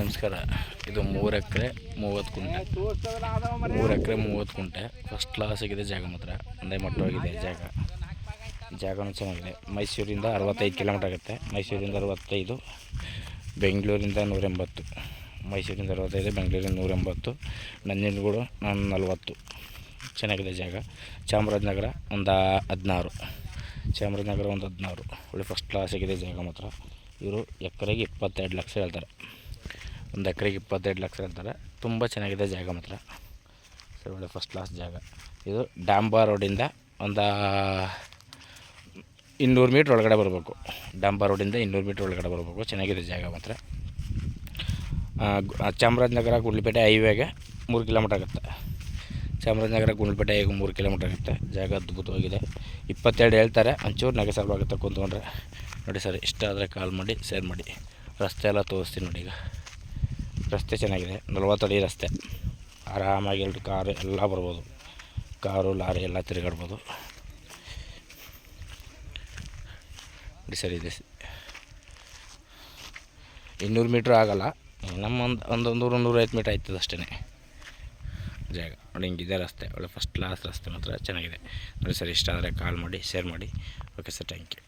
ನಮಸ್ಕಾರ. ಇದು 3 ಎಕರೆ 30 ಕುಂಟೆ 3 ಎಕರೆ 30 ಕುಂಟೆ ಫಸ್ಟ್ ಕ್ಲಾಸ್ ಆಗಿದೆ. ಜಾಗ ಮಾತ್ರ ಒಂದೇ ಮಟ್ಟವಾಗಿದೆ. ಜಾಗನೂ ಚೆನ್ನಾಗಿದೆ. ಮೈಸೂರಿಂದ 65 ಕಿಲೋಮೀಟರ್ ಆಗುತ್ತೆ. ಮೈಸೂರಿಂದ 65, ಬೆಂಗಳೂರಿಂದ 180. ಮೈಸೂರಿಂದ 65, ಬೆಂಗಳೂರಿಂದ 180, ನಂಜನಗೂಡು 40. ಚೆನ್ನಾಗಿದೆ ಜಾಗ. ಚಾಮರಾಜನಗರ ಒಂದು 16. ಒಳ್ಳೆ ಫಸ್ಟ್ ಕ್ಲಾಸ್ ಆಗಿದೆ ಜಾಗ ಮಾತ್ರ. ಇವರು ಎಕರೆಗೆ 22 ಲಕ್ಷ ಹೇಳ್ತಾರೆ. ಒಂದು ಎಕರೆಗೆ 22 ಲಕ್ಷ ಹೇಳ್ತಾರೆ. ತುಂಬ ಚೆನ್ನಾಗಿದೆ ಜಾಗ ಮಾತ್ರ. ಸರಿ, ಒಳ್ಳೆ ಫಸ್ಟ್ ಕ್ಲಾಸ್ ಜಾಗ. ಇದು ಡಾಂಬಾ ರೋಡಿಂದ ಒಂದು 200 ಮೀಟ್ರ್ ಒಳಗಡೆ ಬರಬೇಕು. ಡಾಂಬಾ ರೋಡಿಂದ 200 ಮೀಟ್ರ್ ಒಳಗಡೆ ಬರಬೇಕು. ಚೆನ್ನಾಗಿದೆ ಜಾಗ ಮಾತ್ರ. ಚಾಮರಾಜನಗರ ಗುಂಡ್ಲುಪೇಟೆ ಹೈವೇಗೆ 3 ಕಿಲೋಮೀಟ್ರ್ ಆಗುತ್ತೆ. ಚಾಮರಾಜನಗರ ಗುಂಡ್ಲುಪೇಟೆ ಹೈವೇಗೆ 3 ಕಿಲೋಮೀಟ್ರ್ ಆಗುತ್ತೆ. ಜಾಗ ಅದ್ಭುತವಾಗಿದೆ. 22 ಹೇಳ್ತಾರೆ. ಒಂಚೂರು ನಗೆಸಲ್ವಾಗುತ್ತೆ ಕುಂತ್ಕೊಂಡ್ರೆ. ನೋಡಿ ಸರ್, ಇಷ್ಟ ಆದರೆ ಕಾಲ್ ಮಾಡಿ, ಶೇರ್ ಮಾಡಿ. ರಸ್ತೆ ಎಲ್ಲ ತೋರಿಸ್ತೀನಿ ನೋಡಿ. ಈಗ ರಸ್ತೆ ಚೆನ್ನಾಗಿದೆ. 40 ಅಡಿ ರಸ್ತೆ. ಆರಾಮಾಗಿ ಎಲ್ಲರೂ ಕಾರು ಎಲ್ಲ ಬರ್ಬೋದು. ಕಾರು ಲಾರಿ ಎಲ್ಲ ತಿರುಗಾಡ್ಬೋದು ನೋಡಿ ಸರ್. ಇದೆ 200 ಮೀಟ್ರ್ ಆಗೋಲ್ಲ, ನಮ್ಮ ಒಂದು 100-150 ಮೀಟ್ರ್ ಆಯ್ತದೆ ಅಷ್ಟೇ ಜಾಗ. ನೋಡಿ, ಹಿಂಗಿದೆ ರಸ್ತೆ. ಒಳ್ಳೆ ಫಸ್ಟ್ ಕ್ಲಾಸ್ ರಸ್ತೆ ಮಾತ್ರ ಚೆನ್ನಾಗಿದೆ ನೋಡಿ ಸರ್. ಇಷ್ಟ ಆದರೆ ಕಾಲ್ ಮಾಡಿ, ಶೇರ್ ಮಾಡಿ. Okay sir, thank you.